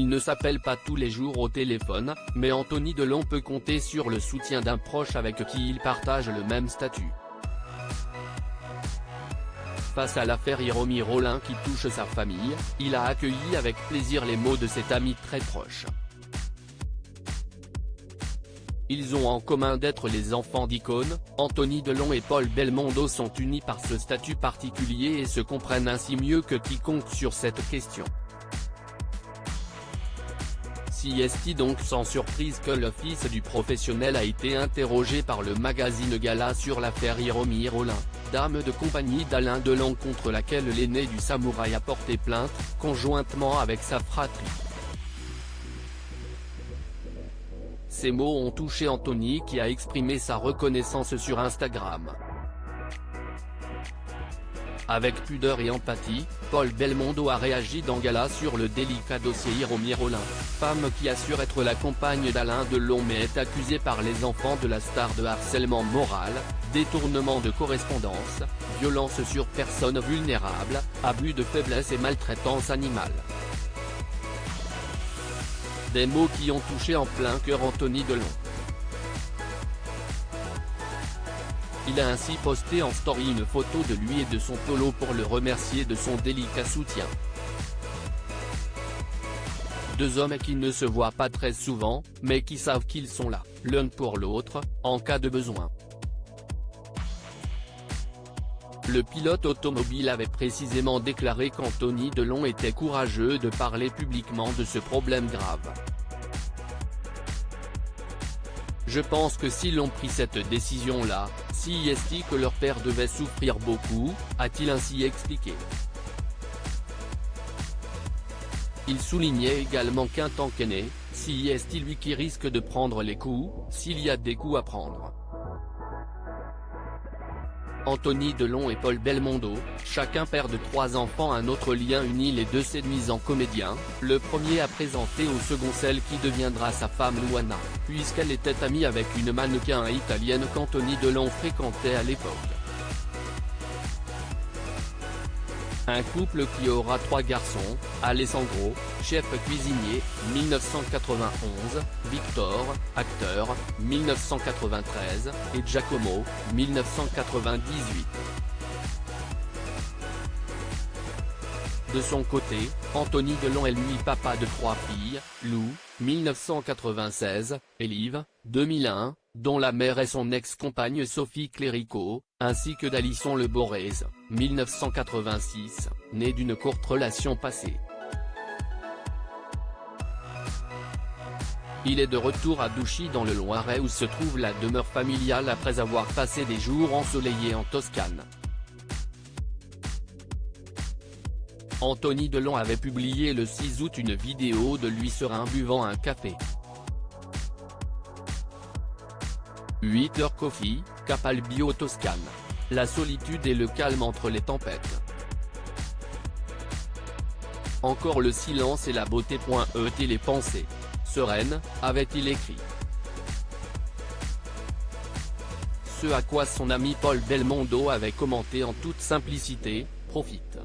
Il ne s'appelle pas tous les jours au téléphone, mais Anthony Delon peut compter sur le soutien d'un proche avec qui il partage le même statut. Face à l'affaire Hiromi Rollin qui touche sa famille, il a accueilli avec plaisir les mots de cet ami très proche. Ils ont en commun d'être les enfants d'icônes. Anthony Delon et Paul Belmondo sont unis par ce statut particulier et se comprennent ainsi mieux que quiconque sur cette question. Si est donc sans surprise que le fils du professionnel a été interrogé par le magazine Gala sur l'affaire Hiromi Rollin, dame de compagnie d'Alain Delon contre laquelle l'aîné du samouraï a porté plainte, conjointement avec sa fratrie. Ces mots ont touché Anthony qui a exprimé sa reconnaissance sur Instagram. Avec pudeur et empathie, Paul Belmondo a réagi dans Gala sur le délicat dossier Hiromi Rollin, femme qui assure être la compagne d'Alain Delon mais est accusée par les enfants de la star de harcèlement moral, détournement de correspondance, violence sur personnes vulnérables, abus de faiblesse et maltraitance animale. Des mots qui ont touché en plein cœur Anthony Delon. Il a ainsi posté en story une photo de lui et de son polo pour le remercier de son délicat soutien. Deux hommes qui ne se voient pas très souvent, mais qui savent qu'ils sont là, l'un pour l'autre, en cas de besoin. Le pilote automobile avait précisément déclaré qu'Anthony Delon était courageux de parler publiquement de ce problème grave. Je pense que s'ils ont pris cette décision-là, c'est que leur père devait souffrir beaucoup, a-t-il ainsi expliqué. Il soulignait également qu'un tant qu'aîné, c'est lui qui risque de prendre les coups, s'il y a des coups à prendre. Anthony Delon et Paul Belmondo, chacun père de 3 enfants. Un autre lien unit les deux séduisants comédiens, le premier a présenté au second celle qui deviendra sa femme Luana, puisqu'elle était amie avec une mannequin italienne qu'Anthony Delon fréquentait à l'époque. Un couple qui aura 3 garçons, Alessandro, chef cuisinier, 1991, Victor, acteur, 1993, et Giacomo, 1998. De son côté, Anthony Delon est lui papa de 3 filles, Lou, 1996, et Liv, 2001, dont la mère est son ex-compagne Sophie Clérico, ainsi que d'Alisson Le Borrez, 1986, née d'une courte relation passée. Il est de retour à Douchy dans le Loiret où se trouve la demeure familiale après avoir passé des jours ensoleillés en Toscane. Anthony Delon avait publié le 6 août une vidéo de lui serein buvant un café. 8 heures Coffee, Capalbio Toscane. La solitude et le calme entre les tempêtes. Encore le silence et la beauté. Les pensées sereines, avait-il écrit. Ce à quoi son ami Paul Belmondo avait commenté en toute simplicité, profite.